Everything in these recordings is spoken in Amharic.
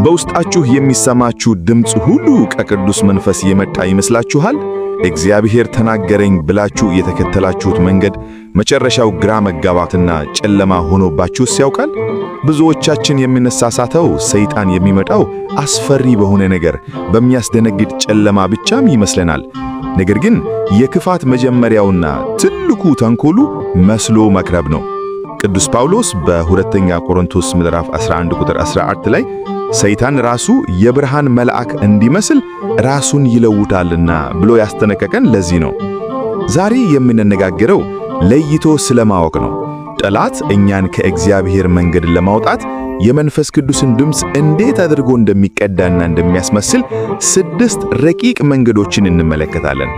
በውስጣችሁ የሚሰማችሁ ድምፅ ሁሉ ከቅዱስ መንፈስ የመጣ ይመስላችኋል? እግዚአብሔር ተናገረኝ ብላችሁ የተከተላችሁት መንገድ መጨረሻው ግራ መጋባትና ጨለማ ሆኖባችሁስ ያውቃል? ብዙዎቻችን የምንሳሳተው ሰይጣን የሚመጣው አስፈሪ በሆነ ነገር፣ በሚያስደነግጥ ጨለማ ብቻም ይመስለናል። ነገር ግን የክፋት መጀመሪያውና ትልቁ ተንኮሉ መስሎ መቅረብ ነው። ቅዱስ ጳውሎስ በሁለተኛ ቆሮንቶስ ምዕራፍ 11 ቁጥር 14 ላይ ሰይጣን ራሱ የብርሃን መልአክ እንዲመስል ራሱን ይለውጣልና ብሎ ያስጠነቀቀን ለዚህ ነው። ዛሬ የምንነጋገረው ለይቶ ስለማወቅ ነው። ጠላት እኛን ከእግዚአብሔር መንገድ ለማውጣት የመንፈስ ቅዱስን ድምፅ እንዴት አድርጎ እንደሚቀዳና እንደሚያስመስል 6 ረቂቅ መንገዶችን እንመለከታለን።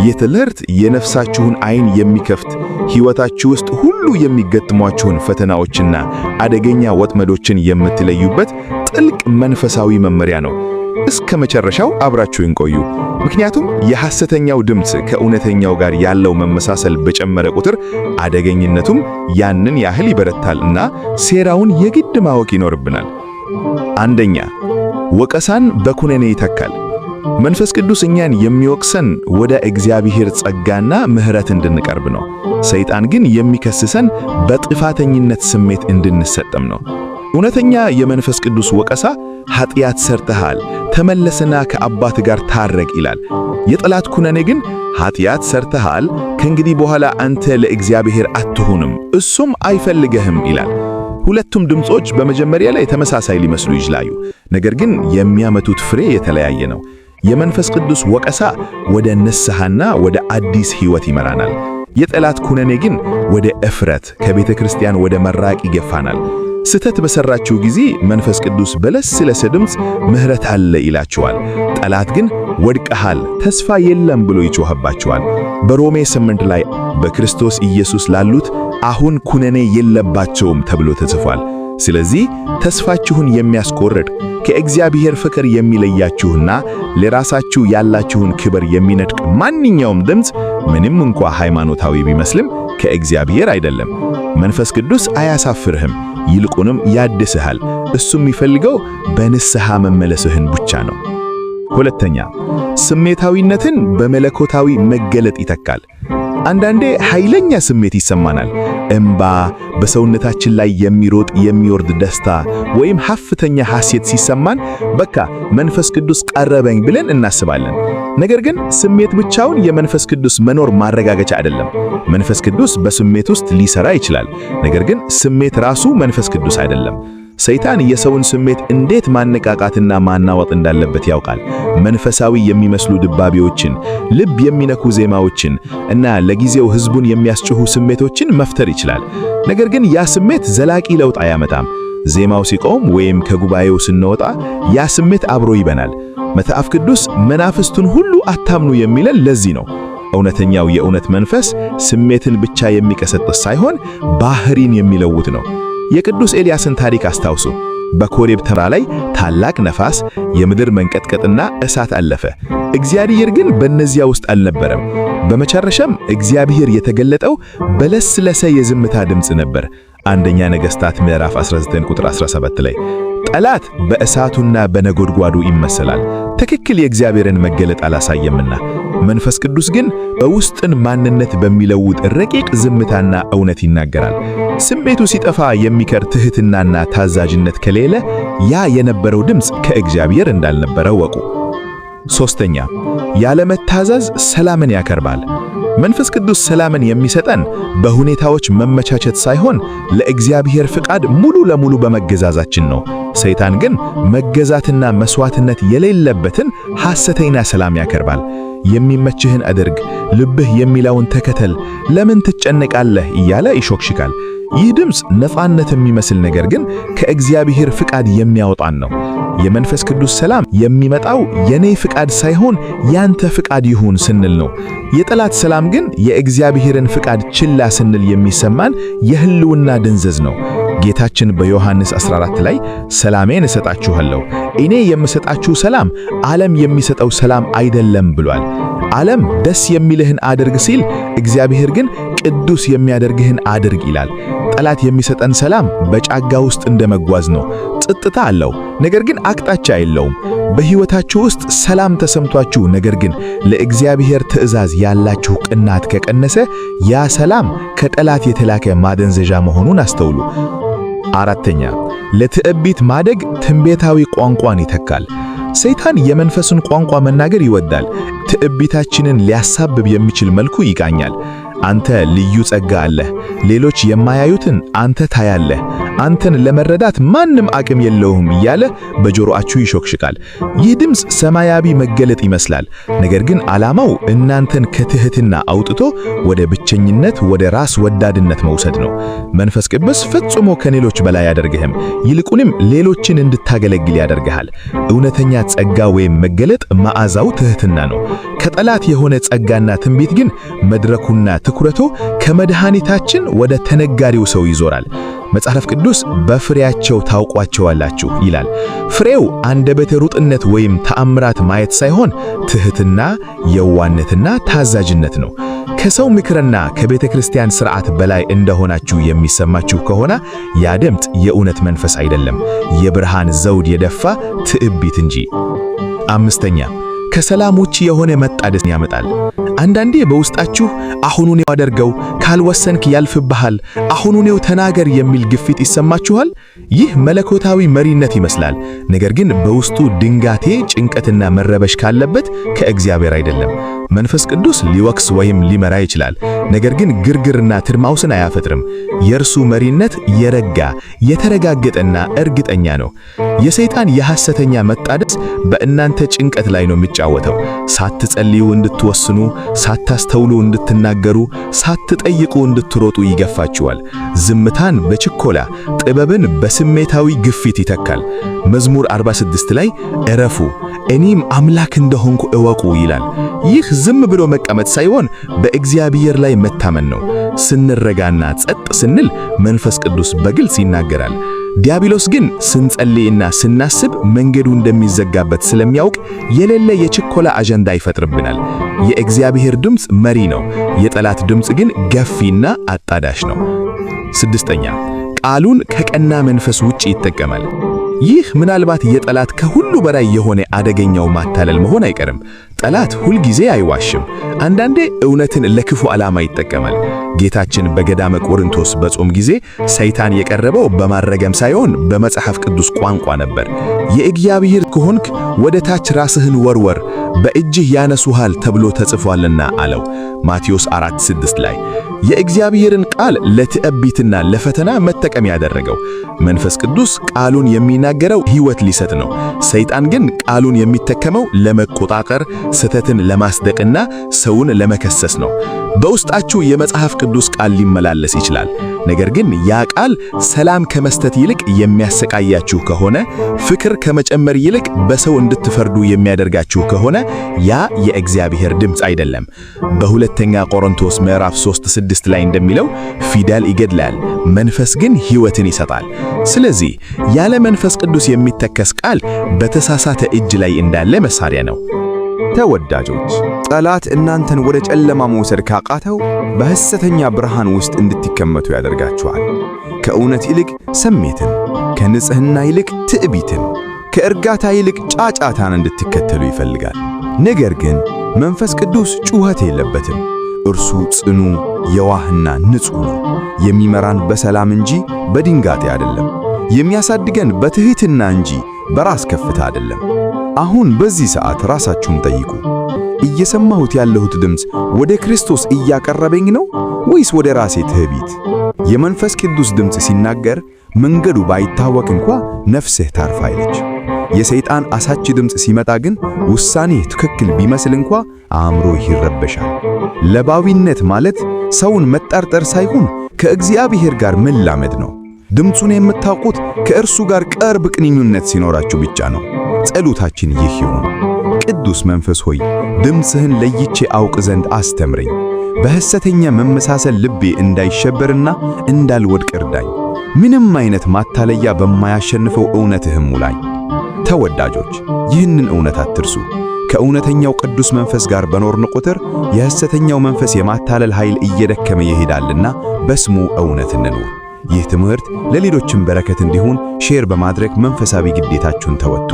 ይህ ትምህርት የነፍሳችሁን ዓይን የሚከፍት ሕይወታችሁ ውስጥ ሁሉ የሚገጥሟችሁን ፈተናዎችና አደገኛ ወጥመዶችን የምትለዩበት ጥልቅ መንፈሳዊ መመሪያ ነው። እስከ መጨረሻው አብራችሁን ቆዩ። ምክንያቱም የሐሰተኛው ድምፅ ከእውነተኛው ጋር ያለው መመሳሰል በጨመረ ቁጥር አደገኝነቱም ያንን ያህል ይበረታልና ሴራውን የግድ ማወቅ ይኖርብናል። አንደኛ፣ ወቀሳን በኩነኔ ይተካል። መንፈስ ቅዱስ እኛን የሚወቅሰን ወደ እግዚአብሔር ጸጋና ምሕረት እንድንቀርብ ነው። ሰይጣን ግን የሚከስሰን በጥፋተኝነት ስሜት እንድንሰጠም ነው። እውነተኛ የመንፈስ ቅዱስ ወቀሳ ኃጢአት ሰርተሃል፣ ተመለስና ከአባት ጋር ታረቅ ይላል። የጠላት ኩነኔ ግን ኃጢአት ሰርተሃል፣ ከእንግዲህ በኋላ አንተ ለእግዚአብሔር አትሆንም፣ እሱም አይፈልግህም ይላል። ሁለቱም ድምጾች በመጀመሪያ ላይ ተመሳሳይ ሊመስሉ ይችላሉ፣ ነገር ግን የሚያመጡት ፍሬ የተለያየ ነው። የመንፈስ ቅዱስ ወቀሳ ወደ ንስሐና ወደ አዲስ ሕይወት ይመራናል። የጠላት ኩነኔ ግን ወደ እፍረት፣ ከቤተ ክርስቲያን ወደ መራቅ ይገፋናል። ስህተት በሰራችሁ ጊዜ መንፈስ ቅዱስ በለስለሰ ድምፅ ምሕረት አለ ይላችኋል። ጠላት ግን ወድቀሃል፣ ተስፋ የለም ብሎ ይጮህባችኋል። በሮሜ 8 ላይ በክርስቶስ ኢየሱስ ላሉት አሁን ኩነኔ የለባቸውም ተብሎ ተጽፏል። ስለዚህ ተስፋችሁን የሚያስቆርጥ ከእግዚአብሔር ፍቅር የሚለያችሁና ለራሳችሁ ያላችሁን ክብር የሚነጥቅ ማንኛውም ድምፅ ምንም እንኳ ሃይማኖታዊ ቢመስልም ከእግዚአብሔር አይደለም። መንፈስ ቅዱስ አያሳፍርህም፣ ይልቁንም ያድስሃል። እሱ የሚፈልገው በንስሐ መመለስህን ብቻ ነው። ሁለተኛ፣ ስሜታዊነትን በመለኮታዊ መገለጥ ይተካል። አንዳንዴ ኃይለኛ ስሜት ይሰማናል። እምባ፣ በሰውነታችን ላይ የሚሮጥ የሚወርድ ደስታ ወይም ሀፍተኛ ሐሴት ሲሰማን በቃ መንፈስ ቅዱስ ቀረበኝ ብለን እናስባለን። ነገር ግን ስሜት ብቻውን የመንፈስ ቅዱስ መኖር ማረጋገጫ አይደለም። መንፈስ ቅዱስ በስሜት ውስጥ ሊሰራ ይችላል፣ ነገር ግን ስሜት ራሱ መንፈስ ቅዱስ አይደለም። ሰይጣን የሰውን ስሜት እንዴት ማነቃቃትና ማናወጥ እንዳለበት ያውቃል። መንፈሳዊ የሚመስሉ ድባቤዎችን፣ ልብ የሚነኩ ዜማዎችን እና ለጊዜው ሕዝቡን የሚያስጭሁ ስሜቶችን መፍጠር ይችላል። ነገር ግን ያ ስሜት ዘላቂ ለውጥ አያመጣም። ዜማው ሲቆም ወይም ከጉባኤው ስንወጣ ያ ስሜት አብሮ ይበናል። መጽሐፍ ቅዱስ መናፍስቱን ሁሉ አታምኑ የሚለን ለዚህ ነው። እውነተኛው የእውነት መንፈስ ስሜትን ብቻ የሚቀሰቅስ ሳይሆን ባህሪን የሚለውጥ ነው። የቅዱስ ኤልያስን ታሪክ አስታውሱ። በኮሬብ ተራራ ላይ ታላቅ ነፋስ፣ የምድር መንቀጥቀጥና እሳት አለፈ። እግዚአብሔር ግን በእነዚያ ውስጥ አልነበረም። በመጨረሻም እግዚአብሔር የተገለጠው በለስለሰ የዝምታ ድምፅ ነበር። አንደኛ ነገሥታት ምዕራፍ 19 ቁጥር 17 ላይ ጠላት በእሳቱና በነጎድጓዱ ይመሰላል፣ ትክክል የእግዚአብሔርን መገለጥ አላሳየምና። መንፈስ ቅዱስ ግን በውስጥን ማንነት በሚለውጥ ረቂቅ ዝምታና እውነት ይናገራል። ስሜቱ ሲጠፋ የሚቀር ትሕትናና ታዛዥነት ከሌለ ያ የነበረው ድምፅ ከእግዚአብሔር እንዳልነበረ ወቁ። ሶስተኛ፣ ያለመታዘዝ ሰላምን ያቀርባል። መንፈስ ቅዱስ ሰላምን የሚሰጠን በሁኔታዎች መመቻቸት ሳይሆን ለእግዚአብሔር ፍቃድ ሙሉ ለሙሉ በመገዛዛችን ነው። ሰይጣን ግን መገዛትና መስዋዕትነት የሌለበትን ሐሰተኛ ሰላም ያቀርባል። የሚመችህን አድርግ፣ ልብህ የሚለውን ተከተል፣ ለምን ትጨነቃለህ እያለ ይሾክሽካል። ይህ ድምፅ ነፃነት የሚመስል ነገር ግን ከእግዚአብሔር ፍቃድ የሚያወጣን ነው። የመንፈስ ቅዱስ ሰላም የሚመጣው የኔ ፍቃድ ሳይሆን ያንተ ፍቃድ ይሁን ስንል ነው። የጠላት ሰላም ግን የእግዚአብሔርን ፍቃድ ችላ ስንል የሚሰማን የህልውና ድንዘዝ ነው። ጌታችን በዮሐንስ 14 ላይ ሰላሜን እሰጣችኋለሁ፣ እኔ የምሰጣችሁ ሰላም ዓለም የሚሰጠው ሰላም አይደለም ብሏል። ዓለም ደስ የሚልህን አድርግ ሲል፣ እግዚአብሔር ግን ቅዱስ የሚያደርግህን አድርግ ይላል። ጠላት የሚሰጠን ሰላም በጫጋ ውስጥ እንደመጓዝ ነው። ጸጥታ አለው፣ ነገር ግን አቅጣጫ የለውም። በሕይወታችሁ ውስጥ ሰላም ተሰምቷችሁ ነገር ግን ለእግዚአብሔር ትእዛዝ ያላችሁ ቅናት ከቀነሰ ያ ሰላም ከጠላት የተላከ ማደንዘዣ መሆኑን አስተውሉ። አራተኛ፣ ለትዕቢት ማደግ ትንቢታዊ ቋንቋን ይተካል። ሰይጣን የመንፈስን ቋንቋ መናገር ይወዳል። ትዕቢታችንን ሊያሳብብ የሚችል መልኩ ይቃኛል። አንተ ልዩ ጸጋ አለህ፣ ሌሎች የማያዩትን አንተ ታያለህ፣ አንተን ለመረዳት ማንም አቅም የለውም እያለ በጆሮአችሁ ይሾክሽቃል። ይህ ድምፅ ሰማያዊ መገለጥ ይመስላል፣ ነገር ግን ዓላማው እናንተን ከትሕትና አውጥቶ ወደ ብቸኝነት፣ ወደ ራስ ወዳድነት መውሰድ ነው። መንፈስ ቅዱስ ፈጽሞ ከሌሎች በላይ ያደርግህም፣ ይልቁንም ሌሎችን እንድታገለግል ያደርግሃል። እውነተኛ ጸጋ ወይም መገለጥ መዓዛው ትሕትና ነው። ከጠላት የሆነ ጸጋና ትንቢት ግን መድረኩና ትኩረቱ ከመድኃኒታችን ወደ ተነጋሪው ሰው ይዞራል። መጽሐፍ ቅዱስ በፍሬያቸው ታውቋቸዋላችሁ ይላል። ፍሬው አንደበተ ርቱዕነት ወይም ተአምራት ማየት ሳይሆን ትሕትና፣ የዋህነትና ታዛዥነት ነው። ከሰው ምክርና ከቤተ ክርስቲያን ሥርዓት በላይ እንደሆናችሁ የሚሰማችሁ ከሆነ ያ ድምፅ የእውነት መንፈስ አይደለም፣ የብርሃን ዘውድ የደፋ ትዕቢት እንጂ። አምስተኛ፣ ከሰላም ውጭ የሆነ መጣደስን ያመጣል። አንዳንዴ በውስጣችሁ አሁኑን ያደርገው፣ ካልወሰንክ ያልፍብሃል፣ አሁኑን ተናገር የሚል ግፊት ይሰማችኋል። ይህ መለኮታዊ መሪነት ይመስላል፣ ነገር ግን በውስጡ ድንጋቴ፣ ጭንቀትና መረበሽ ካለበት ከእግዚአብሔር አይደለም። መንፈስ ቅዱስ ሊወቅስ ወይም ሊመራ ይችላል፣ ነገር ግን ግርግርና ትርማውስን አያፈጥርም። የእርሱ መሪነት የረጋ የተረጋገጠና እርግጠኛ ነው። የሰይጣን የሐሰተኛ መጣደስ በእናንተ ጭንቀት ላይ ነው የሚጫወተው። ሳትጸልዩ እንድትወስኑ፣ ሳታስተውሉ እንድትናገሩ፣ ሳትጠይቁ እንድትሮጡ ይገፋችኋል። ዝምታን በችኮላ ጥበብን በስሜታዊ ግፊት ይተካል። መዝሙር 46 ላይ እረፉ እኔም አምላክ እንደሆንኩ እወቁ ይላል። ይህ ዝም ብሎ መቀመጥ ሳይሆን በእግዚአብሔር ላይ መታመን ነው። ስንረጋና ጸጥ ስንል መንፈስ ቅዱስ በግልጽ ይናገራል። ዲያብሎስ ግን ስንጸልይና ስናስብ መንገዱ እንደሚዘጋበት ስለሚያውቅ የሌለ የችኮላ አጀንዳ ይፈጥርብናል። የእግዚአብሔር ድምፅ መሪ ነው፣ የጠላት ድምፅ ግን ገፊና አጣዳሽ ነው። ስድስተኛ፣ ቃሉን ከቀና መንፈስ ውጭ ይጠቀማል። ይህ ምናልባት የጠላት ከሁሉ በላይ የሆነ አደገኛው ማታለል መሆን አይቀርም። ጠላት ሁልጊዜ አይዋሽም። አንዳንዴ እውነትን ለክፉ ዓላማ ይጠቀማል። ጌታችን በገዳመ ቆሮንቶስ በጾም ጊዜ ሰይጣን የቀረበው በማረገም ሳይሆን በመጽሐፍ ቅዱስ ቋንቋ ነበር። የእግዚአብሔር ከሆንክ ወደ ታች ራስህን ወርወር፣ በእጅህ ያነሱሃል ተብሎ ተጽፏልና አለው። ማቴዎስ 4:6 ላይ የእግዚአብሔርን ቃል ለትዕቢትና ለፈተና መጠቀም ያደረገው መንፈስ ቅዱስ ቃሉን የሚናገረው ሕይወት ሊሰጥ ነው። ሰይጣን ግን ቃሉን የሚጠቀመው ለመቆጣጠር፣ ስህተትን ለማስደቅና ሰውን ለመከሰስ ነው። በውስጣችሁ የመጽሐፍ ቅዱስ ቃል ሊመላለስ ይችላል። ነገር ግን ያ ቃል ሰላም ከመስጠት ይልቅ የሚያሰቃያችሁ ከሆነ፣ ፍቅር ከመጨመር ይልቅ በሰው እንድትፈርዱ የሚያደርጋችሁ ከሆነ ያ የእግዚአብሔር ድምፅ አይደለም። በሁለተኛ ቆሮንቶስ ምዕራፍ 3:6 ላይ እንደሚለው ፊደል ይገድላል፣ መንፈስ ግን ሕይወትን ይሰጣል። ስለዚህ ያለ መንፈስ ቅዱስ የሚተከስ ቃል በተሳሳተ እጅ ላይ እንዳለ መሳሪያ ነው። ተወዳጆች፣ ጠላት እናንተን ወደ ጨለማ መውሰድ ካቃተው በሐሰተኛ ብርሃን ውስጥ እንድትከመቱ ያደርጋችኋል። ከእውነት ይልቅ ስሜትን፣ ከንጽሕና ይልቅ ትዕቢትን፣ ከእርጋታ ይልቅ ጫጫታን እንድትከተሉ ይፈልጋል። ነገር ግን መንፈስ ቅዱስ ጩኸት የለበትም። እርሱ ጽኑ፣ የዋህና ንጹሕ ነው። የሚመራን በሰላም እንጂ በድንጋጤ አይደለም። የሚያሳድገን በትሕትና እንጂ በራስ ከፍታ አይደለም። አሁን በዚህ ሰዓት ራሳችሁን ጠይቁ። እየሰማሁት ያለሁት ድምፅ ወደ ክርስቶስ እያቀረበኝ ነው ወይስ ወደ ራሴ ትዕቢት? የመንፈስ ቅዱስ ድምፅ ሲናገር መንገዱ ባይታወቅ እንኳ ነፍስህ ታርፋለች። የሰይጣን አሳች ድምፅ ሲመጣ ግን ውሳኔ ትክክል ቢመስል እንኳ አእምሮህ ይረበሻል። ለባዊነት ማለት ሰውን መጠርጠር ሳይሆን ከእግዚአብሔር ጋር መላመድ ነው። ድምፁን የምታውቁት ከእርሱ ጋር ቅርብ ግንኙነት ሲኖራችሁ ብቻ ነው። ጸሎታችን ይህ ይሁን። ቅዱስ መንፈስ ሆይ ድምፅህን ለይቼ አውቅ ዘንድ አስተምረኝ። በሐሰተኛ መመሳሰል ልቤ እንዳይሸበርና እንዳልወድቅ እርዳኝ። ምንም አይነት ማታለያ በማያሸንፈው እውነትህም ሙላኝ። ተወዳጆች፣ ይህንን እውነት አትርሱ። ከእውነተኛው ቅዱስ መንፈስ ጋር በኖርን ቁጥር የሐሰተኛው መንፈስ የማታለል ኃይል እየደከመ ይሄዳልና በስሙ እውነት እንኑር። ይህ ትምህርት ለሌሎችም በረከት እንዲሆን ሼር በማድረግ መንፈሳዊ ግዴታችሁን ተወጡ።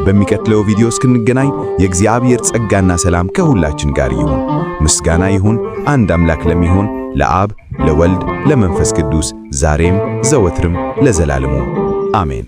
በሚቀጥለው ቪዲዮ እስክንገናኝ የእግዚአብሔር ጸጋና ሰላም ከሁላችን ጋር ይሁን። ምስጋና ይሁን አንድ አምላክ ለሚሆን ለአብ ለወልድ ለመንፈስ ቅዱስ ዛሬም ዘወትርም ለዘላለሙ አሜን።